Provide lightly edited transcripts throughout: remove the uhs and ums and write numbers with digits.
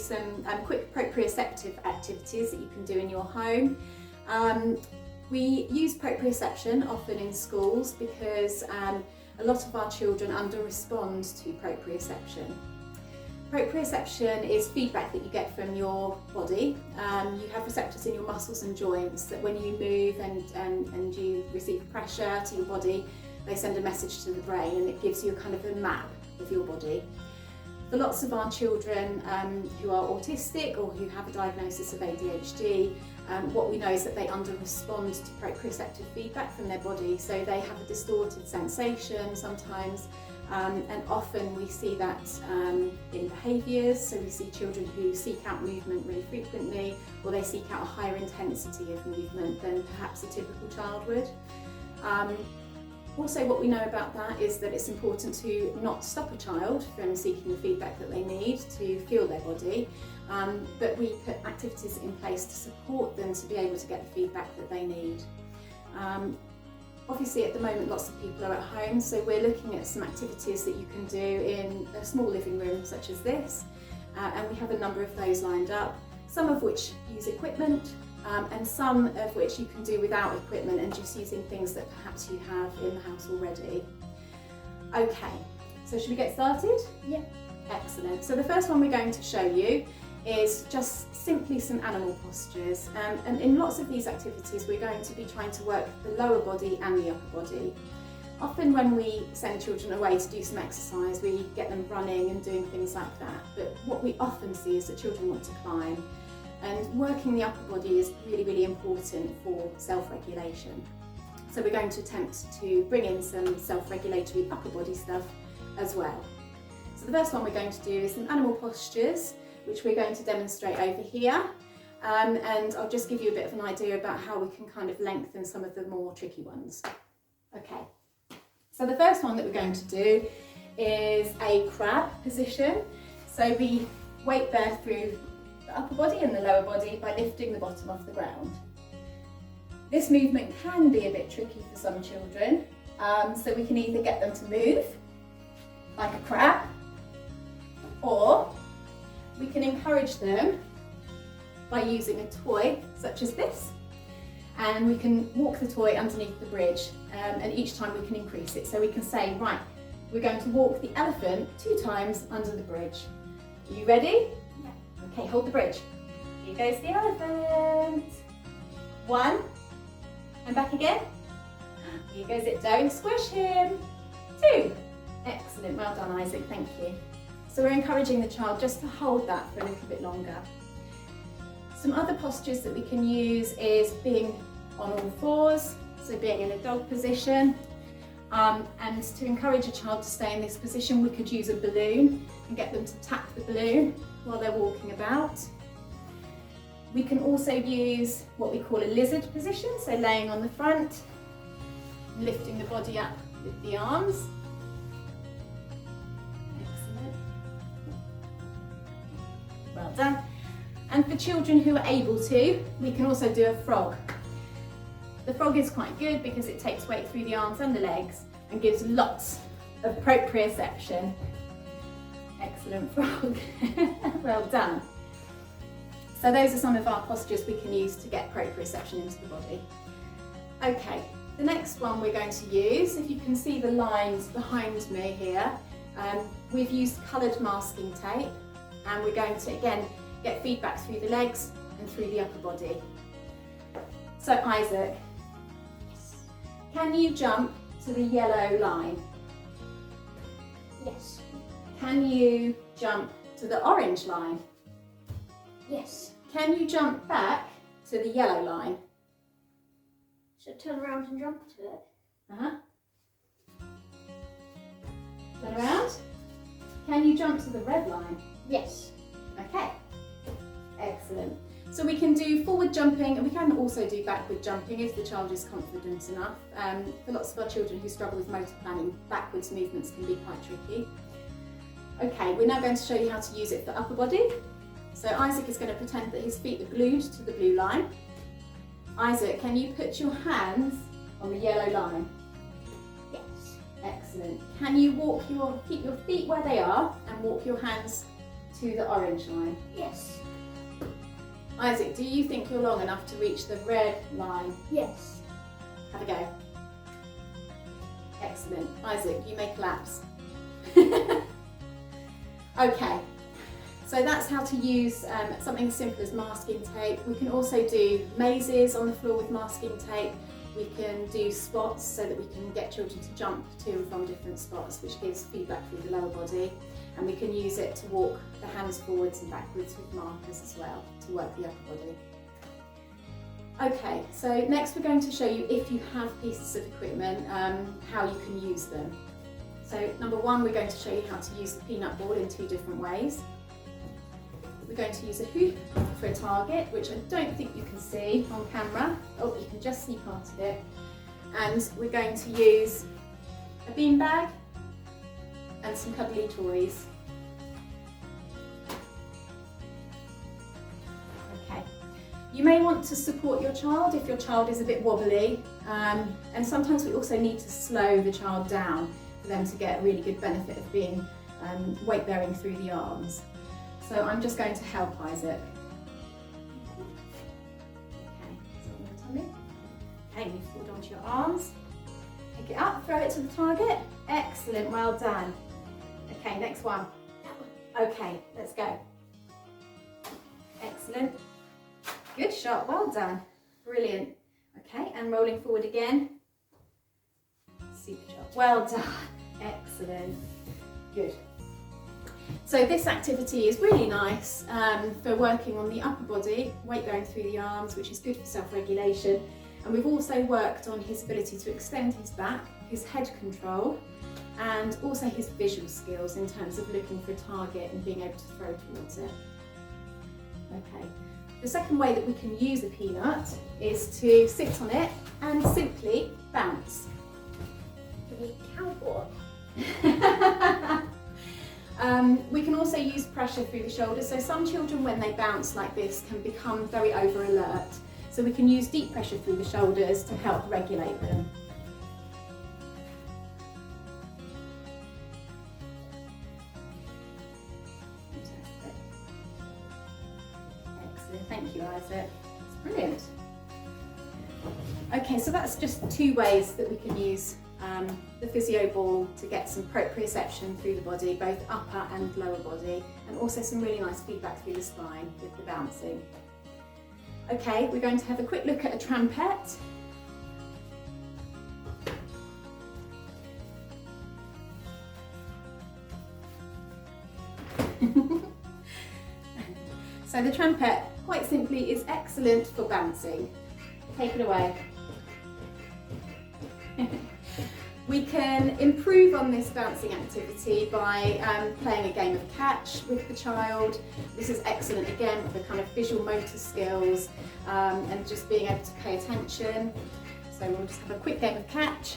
some quick proprioceptive activities that you can do in your home. We use proprioception often in schools because a lot of our children under-respond to proprioception. Proprioception is feedback that you get from your body. You have receptors in your muscles and joints that when you move and you receive pressure to your body, they send a message to the brain and it gives you a kind of a map of your body. For lots of our children who are autistic or who have a diagnosis of ADHD, what we know is that they under-respond to proprioceptive feedback from their body, so they have a distorted sensation sometimes, and often we see that in behaviours. So we see children who seek out movement really frequently, or they seek out a higher intensity of movement than perhaps a typical child would. Also, what we know about that is that it's important to not stop a child from seeking the feedback that they need to feel their body, but we put activities in place to support them to be able to get the feedback that they need. Obviously at the moment lots of people are at home, so we're looking at some activities that you can do in a small living room such as this, and we have a number of those lined up, some of which use equipment, and some of which you can do without equipment and just using things that perhaps you have in the house already. Okay, so should we get started? Yeah. Excellent. So the first one we're going to show you is just simply some animal postures, and in lots of these activities we're going to be trying to work the lower body and the upper body. Often when we send children away to do some exercise, we get them running and doing things like that, but what we often see is that children want to climb. And working the upper body is really, really important for self-regulation. So we're going to attempt to bring in some self-regulatory upper body stuff as well. So the first one we're going to do is some animal postures, which we're going to demonstrate over here. And I'll just give you a bit of an idea about how we can kind of lengthen some of the more tricky ones. Okay, so the first one that we're going to do is a crab position. So we weight bear through the upper body and the lower body by lifting the bottom off the ground. This movement can be a bit tricky for some children, so we can either get them to move like a crab, or we can encourage them by using a toy such as this, and we can walk the toy underneath the bridge, and each time we can increase it. So we can say, right, we're going to walk the elephant 2 times under the bridge. Are you ready? Okay, hold the bridge. Here goes the elephant. 1, and back again. Here goes it, don't squish him. 2. Excellent, well done Isaac, thank you. So we're encouraging the child just to hold that for a little bit longer. Some other postures that we can use is being on all fours, so being in a dog position. And to encourage a child to stay in this position, we could use a balloon and get them to tap the balloon while they're walking about. We can also use what we call a lizard position, so laying on the front, lifting the body up with the arms. Excellent. Well done. And for children who are able to, we can also do a frog. The frog is quite good because it takes weight through the arms and the legs and gives lots of proprioception. Excellent frog. Well done. So those are some of our postures we can use to get proprioception into the body. Okay, the next one we're going to use, if you can see the lines behind me here, we've used coloured masking tape, and we're going to again get feedback through the legs and through the upper body. So Isaac, can you jump to the yellow line? Yes. Can you jump to the orange line? Yes. Can you jump back to the yellow line? So turn around and jump to it. Uh-huh. Turn around. Can you jump to the red line? Yes. Okay. Excellent. So we can do forward jumping, and we can also do backward jumping if the child is confident enough. For lots of our children who struggle with motor planning, backwards movements can be quite tricky. Okay, we're now going to show you how to use it for upper body. So Isaac is going to pretend that his feet are glued to the blue line. Isaac, can you put your hands on the yellow line? Yes. Excellent. Can you keep your feet where they are and walk your hands to the orange line. Yes. Isaac, do you think you're long enough to reach the red line? Yes. Have a go. Excellent. Isaac, you make laps. Okay, so that's how to use something as simple as masking tape. We can also do mazes on the floor with masking tape. We can do spots so that we can get children to jump to and from different spots, which gives feedback through the lower body. And we can use it to walk the hands forwards and backwards with markers as well to work the upper body. Okay, so next we're going to show you, if you have pieces of equipment, how you can use them. So number one, we're going to show you how to use the peanut ball in 2 different ways. We're going to use a hoop for a target, which I don't think you can see on camera. Oh, you can just see part of it. And we're going to use a beanbag and some cuddly toys. Okay. You may want to support your child if your child is a bit wobbly, and sometimes we also need to slow the child down for them to get a really good benefit of being weight bearing through the arms. So I'm just going to help Isaac. Okay, so on your tummy. Okay, you fold onto your arms. Pick it up, throw it to the target. Excellent, well done. Okay, next one. Okay, let's go. Excellent. Good shot, well done. Brilliant. Okay, and rolling forward again. Super job, well done. Excellent. Good. So this activity is really nice for working on the upper body, weight bearing through the arms, which is good for self-regulation. And we've also worked on his ability to extend his back, his head control, and also his visual skills in terms of looking for a target and being able to throw towards it. Okay. The second way that we can use a peanut is to sit on it and simply bounce. The cowboy. We can also use pressure through the shoulders. So some children, when they bounce like this, can become very over alert. So we can use deep pressure through the shoulders to help regulate them. Fantastic. Excellent, thank you, Isaac. That's brilliant. Okay, so that's just 2 ways that we can use the physio ball to get some proprioception through the body, both upper and lower body, and also some really nice feedback through the spine with the bouncing. Okay, we're going to have a quick look at a trampette. So the trampette, quite simply, is excellent for bouncing. Take it away. We can improve on this bouncing activity by playing a game of catch with the child. This is excellent again for kind of visual motor skills and just being able to pay attention. So we'll just have a quick game of catch.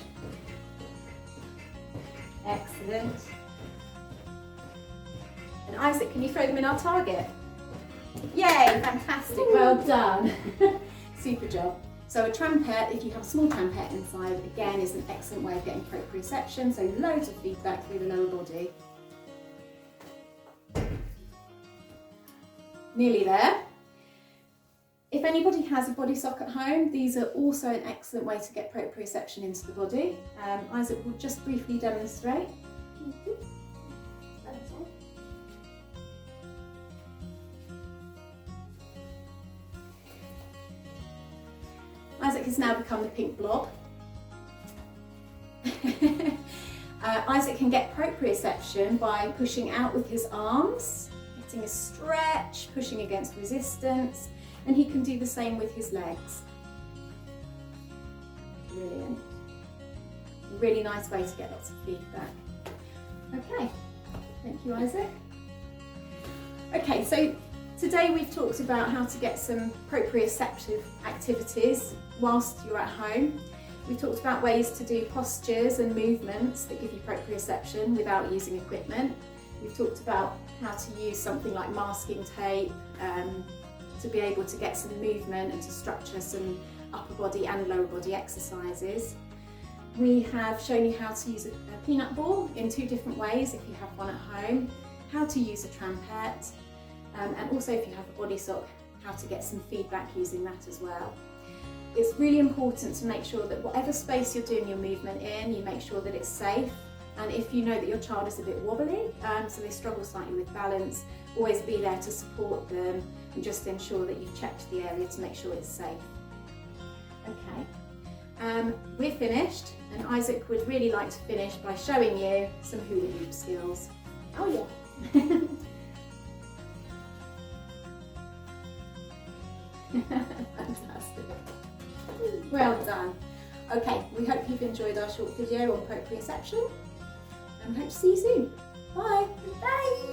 Excellent. And Isaac, can you throw them in our target? Yay, fantastic, well done. Super job. So a trampette, if you have a small trampette inside, again is an excellent way of getting proprioception, so loads of feedback through the lower body. Nearly there. If anybody has a body sock at home, these are also an excellent way to get proprioception into the body. Isaac will just briefly demonstrate. Isaac has now become the pink blob. Isaac can get proprioception by pushing out with his arms, getting a stretch, pushing against resistance, and he can do the same with his legs. Brilliant. Really nice way to get lots of feedback. Okay, thank you, Isaac. Okay, so today we've talked about how to get some proprioceptive activities whilst you're at home. We've talked about ways to do postures and movements that give you proprioception without using equipment. We've talked about how to use something like masking tape to be able to get some movement and to structure some upper body and lower body exercises. We have shown you how to use a peanut ball in 2 different ways if you have one at home, how to use a trampette, and also if you have a body sock, how to get some feedback using that as well. It's really important to make sure that whatever space you're doing your movement in, you make sure that it's safe. And if you know that your child is a bit wobbly, so they struggle slightly with balance, always be there to support them and just ensure that you've checked the area to make sure it's safe. Okay, we're finished, and Isaac would really like to finish by showing you some hula hoop skills. Oh yeah. Fantastic. Well done. Okay, we hope you've enjoyed our short video on proprioception and hope to see you soon. Bye. Bye.